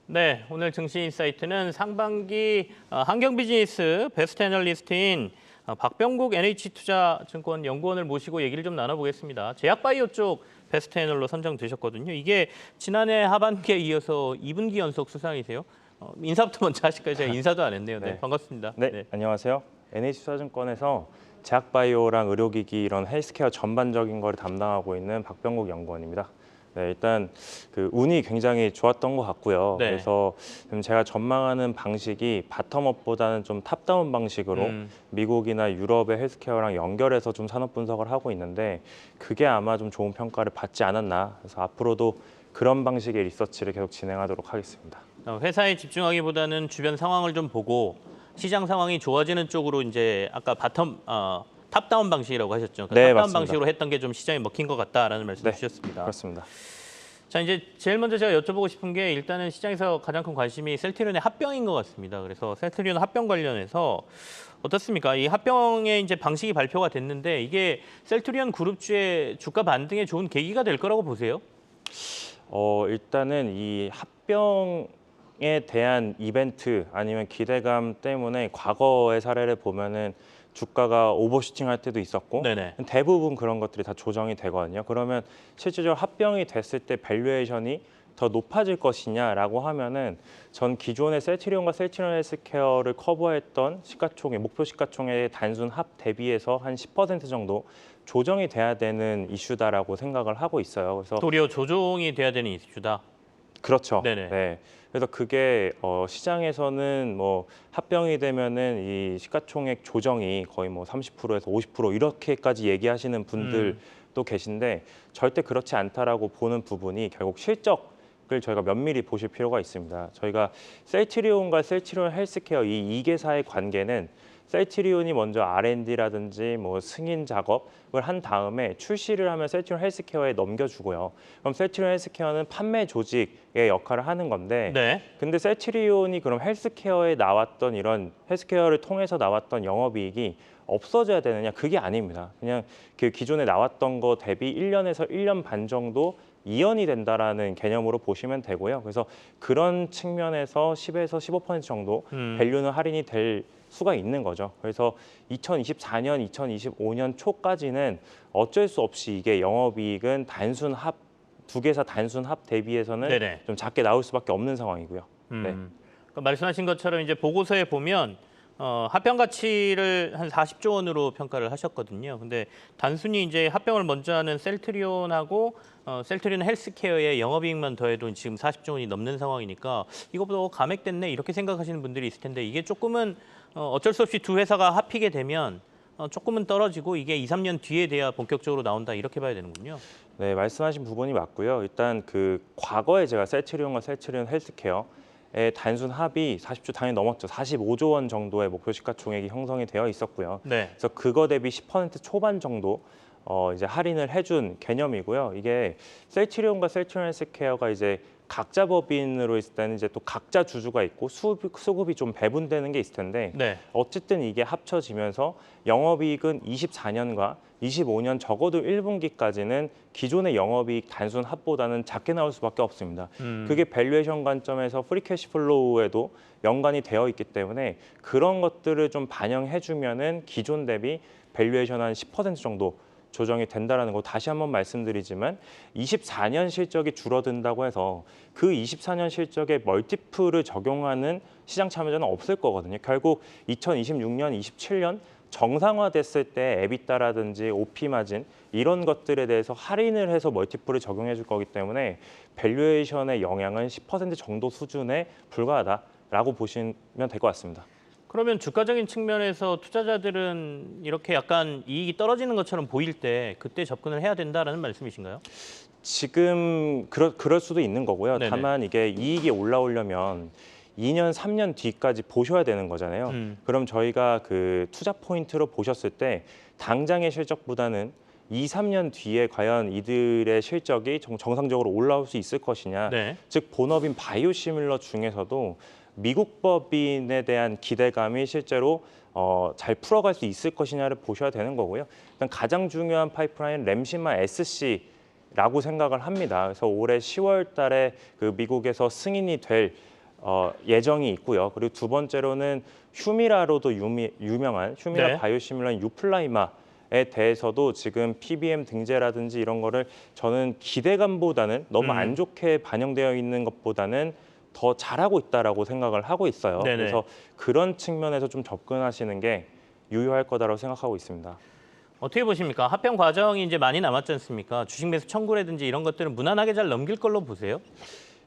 네, 오늘 증시 인사이트는 상반기 한경비즈니스 베스트 애널리스트인 박병국 NH투자증권 연구원을 모시고 얘기를 좀 나눠보겠습니다. 제약바이오 쪽 베스트 애널로 선정되셨거든요. 이게 지난해 하반기에 이어서 2분기 연속 수상이세요. 인사부터 먼저 하실까요? 제가 인사도 안 했네요. 네, 네. 반갑습니다. 네, 안녕하세요. NH투자증권에서 제약바이오랑 의료기기 이런 헬스케어 전반적인 거를 담당하고 있는 박병국 연구원입니다. 네, 일단 그 운이 굉장히 좋았던 것 같고요. 네. 그래서 지금 제가 전망하는 방식이 바텀업보다는 좀 탑다운 방식으로 미국이나 유럽의 헬스케어랑 연결해서 좀 산업 분석을 하고 있는데 그게 아마 좀 좋은 평가를 받지 않았나. 그래서 앞으로도 그런 방식의 리서치를 계속 진행하도록 하겠습니다. 회사에 집중하기보다는 주변 상황을 좀 보고 시장 상황이 좋아지는 쪽으로 이제 아까 탑다운 방식이라고 하셨죠. 그러니까 네, 탑다운 맞습니다. 방식으로 했던 게 좀 시장에 먹힌 것 같다라는 말씀 주셨습니다. 그렇습니다. 자, 이제 제일 먼저 제가 여쭤보고 싶은 게 일단은 시장에서 가장 큰 관심이 셀트리온의 합병인 것 같습니다. 그래서 셀트리온 합병 관련해서 어떻습니까? 이 합병의 이제 방식이 발표가 됐는데 이게 셀트리온 그룹주의 주가 반등에 좋은 계기가 될 거라고 보세요? 일단은 이 합병에 대한 이벤트 아니면 기대감 때문에 과거의 사례를 보면은 주가가 오버슈팅 할 때도 있었고 네네. 대부분 그런 것들이 다 조정이 되거든요. 그러면 실질적으로 합병이 됐을 때 밸류에이션이 더 높아질 것이냐라고 하면은 전 기존의 셀트리온과 셀트리온 헬스케어를 커버했던 시가총액, 목표 시가총액의 단순 합 대비해서 한 10% 정도 조정이 돼야 되는 이슈다라고 생각을 하고 있어요. 그래서 도리어 조종이 돼야 되는 이슈다. 그렇죠. 네네. 네. 그래서 그게 시장에서는 뭐 합병이 되면은 이 시가총액 조정이 거의 뭐 30%에서 50% 이렇게까지 얘기하시는 분들도 계신데 절대 그렇지 않다라고 보는 부분이 결국 실적을 저희가 면밀히 보실 필요가 있습니다. 저희가 셀트리온과 셀트리온 헬스케어 이 2개사의 관계는 셀트리온이 먼저 R&D라든지 뭐 승인 작업을 한 다음에 출시를 하면 셀트리온 헬스케어에 넘겨주고요. 그럼 셀트리온 헬스케어는 판매 조직의 역할을 하는 건데 네. 근데 셀트리온이 그럼 헬스케어에 나왔던 이런 헬스케어를 통해서 나왔던 영업이익이 없어져야 되느냐? 그게 아닙니다. 그냥 그 기존에 나왔던 거 대비 1년에서 1년 반 정도 이연이 된다라는 개념으로 보시면 되고요. 그래서 그런 측면에서 10에서 15% 정도 밸류는 할인이 될 수가 있는 거죠. 그래서 2024년, 2025년 초까지는 어쩔 수 없이 이게 영업이익은 단순 합, 두 개사 단순 합 대비해서는 네네. 좀 작게 나올 수밖에 없는 상황이고요. 네. 그러니까 말씀하신 것처럼 이제 보고서에 보면 합병 가치를 한 40조 원으로 평가를 하셨거든요. 근데 단순히 이제 합병을 먼저 하는 셀트리온하고 셀트리온 헬스케어의 영업이익만 더해도 지금 40조 원이 넘는 상황이니까 이것보다 감액됐네 이렇게 생각하시는 분들이 있을 텐데 이게 조금은 어쩔 수 없이 두 회사가 합히게 되면 조금은 떨어지고 이게 2, 3년 뒤에 돼야 본격적으로 나온다 이렇게 봐야 되는군요. 네, 말씀하신 부분이 맞고요. 일단 그 과거에 제가 셀트리온과 셀트리온 헬스케어의 단순 합이 40조 당연히 넘었죠. 45조 원 정도의 목표 시가총액이 형성이 되어 있었고요. 네. 그래서 그거 대비 10% 초반 정도 이제 할인을 해준 개념이고요. 이게 셀트리온과 셀트리온 헬스케어가 이제 각자 법인으로 있을 때는 이제 또 각자 주주가 있고 수급이 좀 배분되는 게 있을 텐데 네. 어쨌든 이게 합쳐지면서 영업이익은 24년과 25년 적어도 1분기까지는 기존의 영업이익 단순 합보다는 작게 나올 수밖에 없습니다. 그게 밸류에이션 관점에서 프리캐시 플로우에도 연관이 되어 있기 때문에 그런 것들을 좀 반영해주면은 기존 대비 밸류에이션 한 10% 정도 조정이 된다라는 거 다시 한번 말씀드리지만 24년 실적이 줄어든다고 해서 그 24년 실적에 멀티플을 적용하는 시장 참여자는 없을 거거든요. 결국 2026년, 27년 정상화됐을 때 에비타라든지 OP 마진 이런 것들에 대해서 할인을 해서 멀티플을 적용해 줄 거기 때문에 밸류에이션의 영향은 10% 정도 수준에 불과하다라고 보시면 될 것 같습니다. 그러면 주가적인 측면에서 투자자들은 이렇게 약간 이익이 떨어지는 것처럼 보일 때 그때 접근을 해야 된다라는 말씀이신가요? 지금 그럴 수도 있는 거고요. 네네. 다만 이게 이익이 올라오려면 2년, 3년 뒤까지 보셔야 되는 거잖아요. 그럼 저희가 그 투자 포인트로 보셨을 때 당장의 실적보다는 2, 3년 뒤에 과연 이들의 실적이 정상적으로 올라올 수 있을 것이냐. 네. 즉 본업인 바이오시밀러 중에서도 미국 법인에 대한 기대감이 실제로 잘 풀어갈 수 있을 것이냐를 보셔야 되는 거고요. 일단 가장 중요한 파이프라인 램시마 SC라고 생각을 합니다. 그래서 올해 10월 달에 그 미국에서 승인이 될 예정이 있고요. 그리고 두 번째로는 휴미라로도 유명한 휴미라 네. 바이오시뮬러인 유플라이마에 대해서도 지금 PBM 등재라든지 이런 거를 저는 기대감보다는 너무 안 좋게 반영되어 있는 것보다는 더 잘하고 있다라고 생각을 하고 있어요. 네네. 그래서 그런 측면에서 좀 접근하시는 게 유효할 거다라고 생각하고 있습니다. 어떻게 보십니까? 합병 과정이 이제 많이 남았지 않습니까? 주식 매수 청구라든지 이런 것들은 무난하게 잘 넘길 걸로 보세요?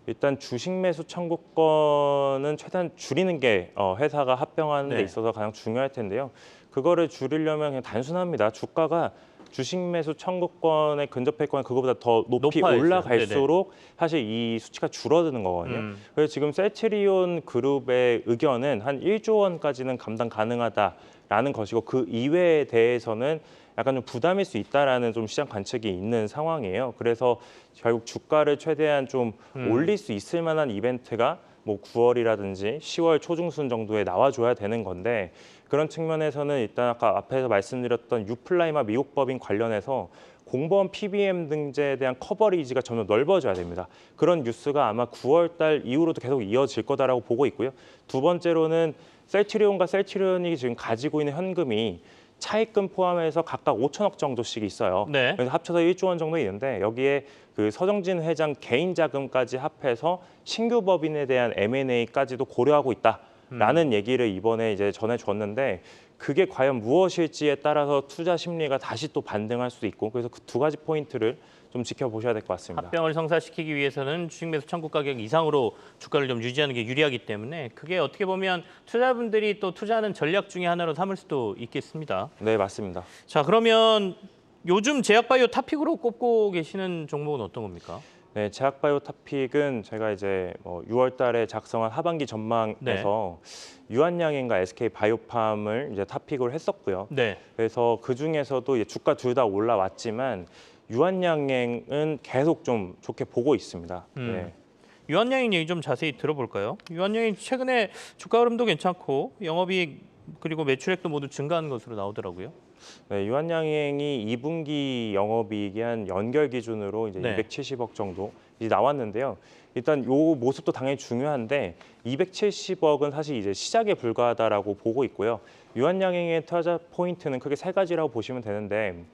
일단 주식 매수 청구권은 최대한 줄이는 게 회사가 합병하는 데 네. 있어서 가장 중요할 텐데요. 그거를 줄이려면 그냥 단순합니다. 주가가 주식 매수 청구권에 근접했거나 그거보다 더 높이 높아야죠. 올라갈수록 사실 이 수치가 줄어드는 거거든요. 그래서 지금 셀트리온 그룹의 의견은 한 1조 원까지는 감당 가능하다라는 것이고 그 이외에 대해서는 약간 좀 부담일 수 있다라는 좀 시장 관측이 있는 상황이에요. 그래서 결국 주가를 최대한 좀 올릴 수 있을 만한 이벤트가 뭐 9월이라든지 10월 초중순 정도에 나와줘야 되는 건데 그런 측면에서는 일단 아까 앞에서 말씀드렸던 유플라이마 미국 법인 관련해서 공범 PBM 등재에 대한 커버리지가 점점 넓어져야 됩니다. 그런 뉴스가 아마 9월 달 이후로도 계속 이어질 거다라고 보고 있고요. 두 번째로는 셀트리온과 셀트리온이 지금 가지고 있는 현금이 차입금 포함해서 각각 5천억 정도씩 있어요. 네. 그래서 합쳐서 1조 원 정도 있는데 여기에 그 서정진 회장 개인 자금까지 합해서 신규 법인에 대한 M&A까지도 고려하고 있다라는 얘기를 이번에 이제 전해줬는데 그게 과연 무엇일지에 따라서 투자 심리가 다시 또 반등할 수도 있고 그래서 그 두 가지 포인트를 좀 지켜보셔야 될 것 같습니다. 합병을 성사시키기 위해서는 주식 매수 청구 가격 이상으로 주가를 좀 유지하는 게 유리하기 때문에 그게 어떻게 보면 투자분들이 또 투자하는 전략 중에 하나로 삼을 수도 있겠습니다. 네, 맞습니다. 자, 그러면 요즘 제약바이오 탑픽으로 꼽고 계시는 종목은 어떤 겁니까? 네, 제약바이오 탑픽은 제가 이제 6월 달에 작성한 하반기 전망에서 유한양행과 SK 바이오팜을 이제 탑픽을 했었고요. 네. 그래서 그 중에서도 주가 둘 다 올라왔지만 유한양행은 계속 좀 좋게 보고 있습니다. 네. 유한양행 얘기 좀 자세히 들어볼까요? 유한양행 최근에 주가 흐름도 괜찮고 영업이익 그리고 매출액도 모두 증가하는 것으로 나오더라고요. 네, 유한양행이 2분기 영업이익이 한 연결 기준으로 이제 네. 270억 정도 이제 나왔는데요. 일단 요 모습도 당연히 중요한데 270억은 사실 이제 시작에 불과하다라고 보고 있고요. 유한양행의 투자 포인트는 크게 세 가지라고 보시면 되는데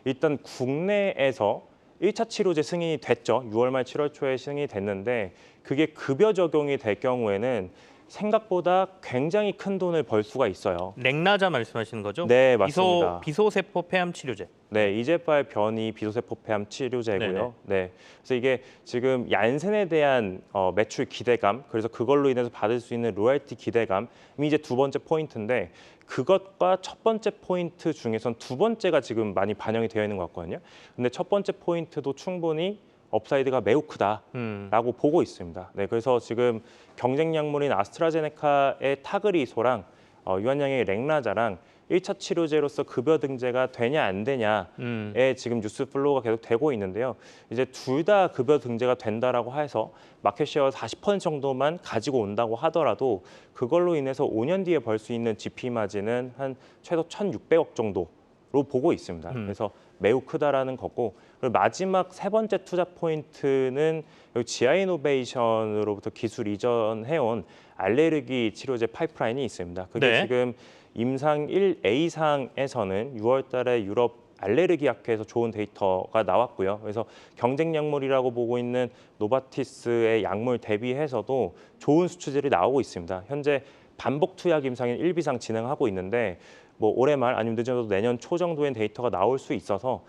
일단 국내에서 1차 치료제 승인이 됐죠. 6월 말 7월 초에 승인이 됐는데 그게 급여 적용이 될 경우에는 생각보다 굉장히 큰 돈을 벌 수가 있어요. 렉나자 말씀하시는 거죠? 네, 맞습니다. 비소세포 폐암 치료제. 네, 이제빨 변이 비소세포 폐암 치료제고요. 네, 그래서 이게 지금 얀센에 대한 매출 기대감, 그래서 그걸로 인해서 받을 수 있는 로열티 기대감이 이제 두 번째 포인트인데 그것과 첫 번째 포인트 중에선 두 번째가 지금 많이 반영이 되어 있는 것 같거든요. 근데 첫 번째 포인트도 충분히 업사이드가 매우 크다라고 보고 있습니다. 네, 그래서 지금 경쟁 약물인 아스트라제네카의 타그리소랑 유한양의 렉나자랑 1차 치료제로서 급여 등재가 되냐 안 되냐에 지금 뉴스 플로우가 계속 되고 있는데요. 이제 둘 다 급여 등재가 된다라고 해서 마켓쉐어 40% 정도만 가지고 온다고 하더라도 그걸로 인해서 5년 뒤에 벌 수 있는 GP 마진은 한 최소 1,600억 정도로 보고 있습니다. 그래서 매우 크다라는 거고 그리고 마지막 세 번째 투자 포인트는 지아이노베이션으로부터 기술 이전해온 알레르기 치료제 파이프라인이 있습니다. 그게 네. 지금 임상 1A상에서는 6월 달에 유럽 알레르기 학회에서 좋은 데이터가 나왔고요. 그래서 경쟁 약물이라고 보고 있는 노바티스의 약물 대비해서도 좋은 수치들이 나오고 있습니다. 현재 반복 투약 임상인 1비상 진행하고 있는데 뭐 올해 말 아니면 늦어도 내년 초 정도엔 데이터가 나올 수 있어서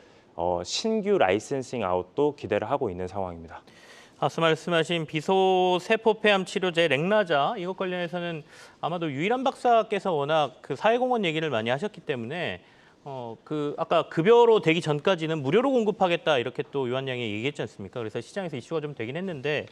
신규 라이센싱 아웃도 기대를 하고 있는 상황입니다. 앞서 말씀하신 비소세포폐암 치료제 렉나자 이것 관련해서는 아마도 유일한 박사께서 워낙 그 사회공헌 얘기를 많이 하셨기 때문에 그 아까 급여로 되기 전까지는 무료로 공급하겠다 이렇게 또 유한양이 얘기했지 않습니까? 그래서 시장에서 이슈가 좀 되긴 했는데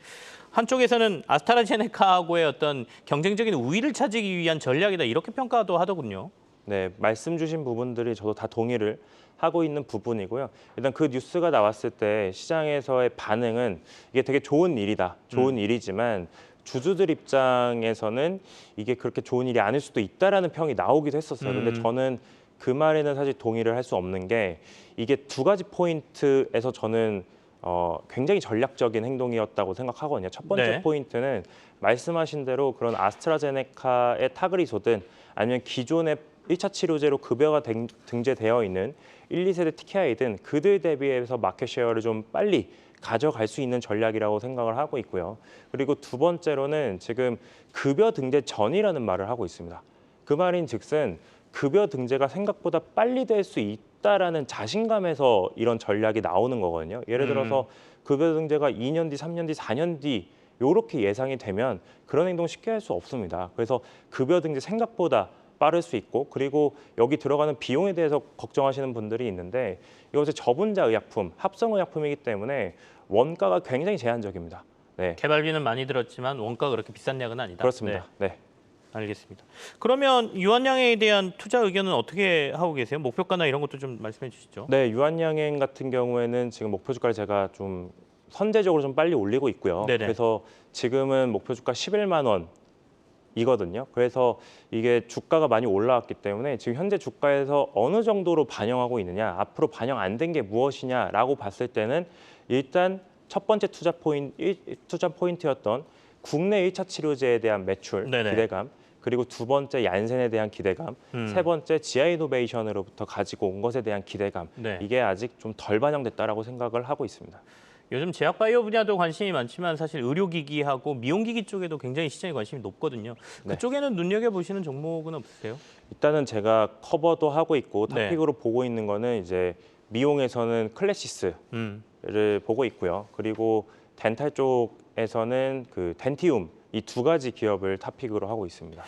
한쪽에서는 아스트라제네카하고의 어떤 경쟁적인 우위를 차지하기 위한 전략이다 이렇게 평가도 하더군요. 네, 말씀 주신 부분들이 저도 다 동의를 하고 있는 부분이고요. 일단 그 뉴스가 나왔을 때 시장에서의 반응은 이게 되게 좋은 일이다. 좋은 일이지만 주주들 입장에서는 이게 그렇게 좋은 일이 아닐 수도 있다라는 평이 나오기도 했었어요. 근데 저는 그 말에는 사실 동의를 할 수 없는 게 이게 두 가지 포인트에서 저는 굉장히 전략적인 행동이었다고 생각하거든요. 첫 번째 네. 포인트는 말씀하신 대로 그런 아스트라제네카의 타글이 쏘든 아니면 기존의 1차 치료제로 급여가 등재되어 있는 1, 2세대 TKI든 그들 대비해서 마켓 쉐어를 좀 빨리 가져갈 수 있는 전략이라고 생각을 하고 있고요. 그리고 두 번째로는 지금 급여 등재 전이라는 말을 하고 있습니다. 그 말인 즉슨 급여 등재가 생각보다 빨리 될 수 있다라는 자신감에서 이런 전략이 나오는 거거든요. 예를 들어서 급여 등재가 2년 뒤, 3년 뒤, 4년 뒤 이렇게 예상이 되면 그런 행동 쉽게 할 수 없습니다. 그래서 급여 등재 생각보다 빠를 수 있고 그리고 여기 들어가는 비용에 대해서 걱정하시는 분들이 있는데 이것이 저분자 의약품, 합성 의약품이기 때문에 원가가 굉장히 제한적입니다. 네, 개발비는 많이 들었지만 원가가 그렇게 비싼 약은 아니다. 그렇습니다. 네. 알겠습니다. 그러면 유한양에 대한 투자 의견은 어떻게 하고 계세요? 목표가나 이런 것도 좀 말씀해 주시죠. 네, 유한양행 같은 경우에는 지금 목표 주가를 제가 좀 선제적으로 좀 빨리 올리고 있고요. 네네. 그래서 지금은 목표 주가 11만 원이거든요. 그래서 이게 주가가 많이 올라왔기 때문에 지금 현재 주가에서 어느 정도로 반영하고 있느냐, 앞으로 반영 안 된 게 무엇이냐라고 봤을 때는 일단 첫 번째 투자 포인트였던 국내 1차 치료제에 대한 매출 네네. 기대감, 그리고 두 번째 얀센에 대한 기대감, 세 번째 지아 이노베이션으로부터 가지고 온 것에 대한 기대감, 네. 이게 아직 좀 덜 반영됐다라고 생각을 하고 있습니다. 요즘 제약 바이오 분야도 관심이 많지만 사실 의료기기하고 미용기기 쪽에도 굉장히 시장에 관심이 높거든요. 네. 그쪽에는 눈여겨 보시는 종목은 없으세요? 일단은 제가 커버도 하고 있고 네. 탑픽으로 보고 있는 거는 이제 미용에서는 클래시스를 보고 있고요. 그리고 덴탈 쪽에서는 그 덴티움, 이 두 가지 기업을 탑픽으로 하고 있습니다.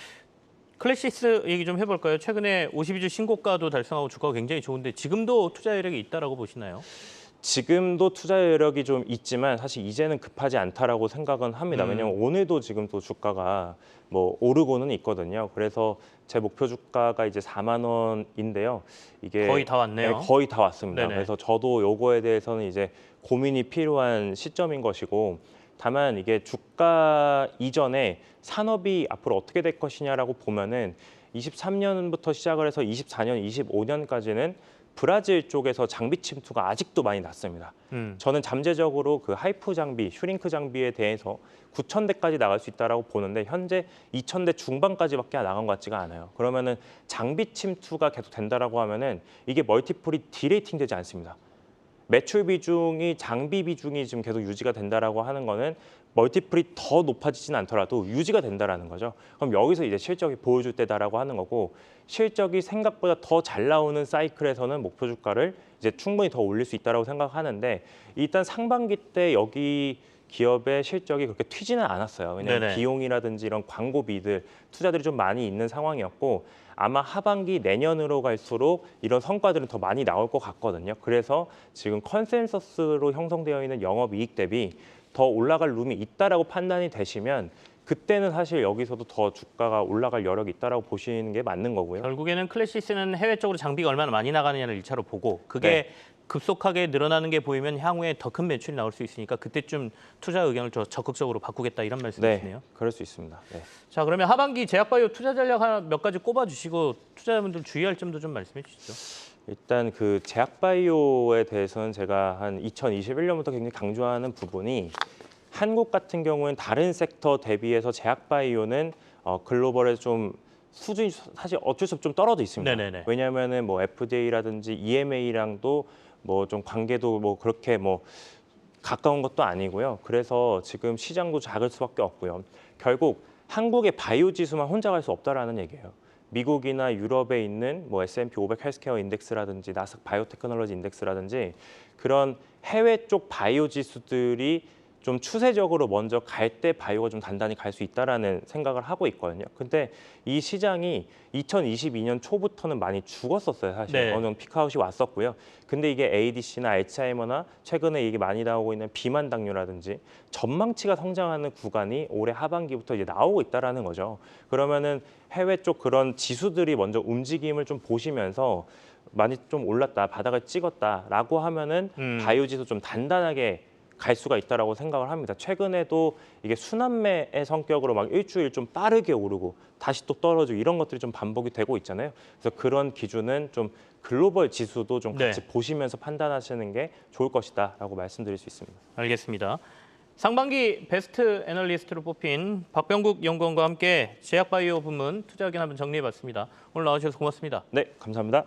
클래시스 얘기 좀 해볼까요? 최근에 52주 신고가도 달성하고 주가가 굉장히 좋은데 지금도 투자 여력이 있다라고 보시나요? 지금도 투자 여력이 좀 있지만 사실 이제는 급하지 않다라고 생각은 합니다. 왜냐하면 오늘도 지금 또 주가가 뭐 오르고는 있거든요. 그래서 제 목표 주가가 이제 4만 원인데요. 이게 거의 다 왔네요. 네, 거의 다 왔습니다. 네네. 그래서 저도 요거에 대해서는 이제 고민이 필요한 시점인 것이고, 다만 이게 주가 이전에 산업이 앞으로 어떻게 될 것이냐라고 보면은 23년부터 시작을 해서 24년, 25년까지는 브라질 쪽에서 장비 침투가 아직도 많이 났습니다. 저는 잠재적으로 그 하이프 장비, 슈링크 장비에 대해서 9,000대까지 나갈 수 있다라고 보는데 현재 2,000대 중반까지밖에 나간 것 같지가 않아요. 그러면은 장비 침투가 계속 된다라고 하면은 이게 멀티플이 디레이팅 되지 않습니다. 매출 비중이 장비 비중이 지금 계속 유지가 된다라고 하는 거는 멀티플이 더 높아지진 않더라도 유지가 된다라는 거죠. 그럼 여기서 이제 실적이 보여줄 때다라고 하는 거고, 실적이 생각보다 더 잘 나오는 사이클에서는 목표 주가를 이제 충분히 더 올릴 수 있다라고 생각하는데, 일단 상반기 때 여기 기업의 실적이 그렇게 튀지는 않았어요. 왜냐하면 네네. 비용이라든지 이런 광고비들, 투자들이 좀 많이 있는 상황이었고, 아마 하반기 내년으로 갈수록 이런 성과들은 더 많이 나올 것 같거든요. 그래서 지금 컨센서스로 형성되어 있는 영업이익 대비 더 올라갈 룸이 있다라고 판단이 되시면 그때는 사실 여기서도 더 주가가 올라갈 여력이 있다라고 보시는 게 맞는 거고요. 결국에는 클래시스는 해외 쪽으로 장비가 얼마나 많이 나가느냐를 1차로 보고 그게 네. 급속하게 늘어나는 게 보이면 향후에 더 큰 매출이 나올 수 있으니까 그때쯤 투자 의견을 좀 적극적으로 바꾸겠다 이런 말씀이시네요. 네, 그럴 수 있습니다. 네. 자, 그러면 하반기 제약바이오 투자 전략 하나 몇 가지 꼽아주시고 투자자분들 주의할 점도 좀 말씀해 주시죠. 일단 그 제약바이오에 대해서는 제가 한 2021년부터 굉장히 강조하는 부분이, 한국 같은 경우는 다른 섹터 대비해서 제약바이오는 글로벌에서 좀 수준이 사실 어쩔 수 없이 좀 떨어져 있습니다. 네네네. 왜냐하면은 뭐 FDA라든지 EMA랑도 뭐 좀 관계도 뭐 그렇게 뭐 가까운 것도 아니고요. 그래서 지금 시장도 작을 수밖에 없고요. 결국 한국의 바이오 지수만 혼자 갈 수 없다라는 얘기예요. 미국이나 유럽에 있는 뭐 S&P 500 헬스케어 인덱스라든지 나스닥 바이오테크놀로지 인덱스라든지 그런 해외 쪽 바이오 지수들이 좀 추세적으로 먼저 갈 때 바이오가 좀 단단히 갈 수 있다라는 생각을 하고 있거든요. 근데 이 시장이 2022년 초부터는 많이 죽었었어요, 사실. 네. 어느 정도 피크아웃이 왔었고요. 근데 이게 ADC나 알츠하이머나 최근에 이게 많이 나오고 있는 비만 당뇨라든지 전망치가 성장하는 구간이 올해 하반기부터 이제 나오고 있다라는 거죠. 그러면은 해외 쪽 그런 지수들이 먼저 움직임을 좀 보시면서 많이 좀 올랐다, 바닥을 찍었다라고 하면은 바이오 지수 좀 단단하게 갈 수가 있다라고 생각을 합니다. 최근에도 이게 순환매의 성격으로 막 일주일 좀 빠르게 오르고 다시 또 떨어지고 이런 것들이 좀 반복이 되고 있잖아요. 그래서 그런 기준은 좀 글로벌 지수도 좀 같이 네. 보시면서 판단하시는 게 좋을 것이다라고 말씀드릴 수 있습니다. 알겠습니다. 상반기 베스트 애널리스트로 뽑힌 박병국 연구원과 함께 제약바이오 부문 투자 의견 한번 정리해봤습니다. 오늘 나와주셔서 고맙습니다. 네, 감사합니다.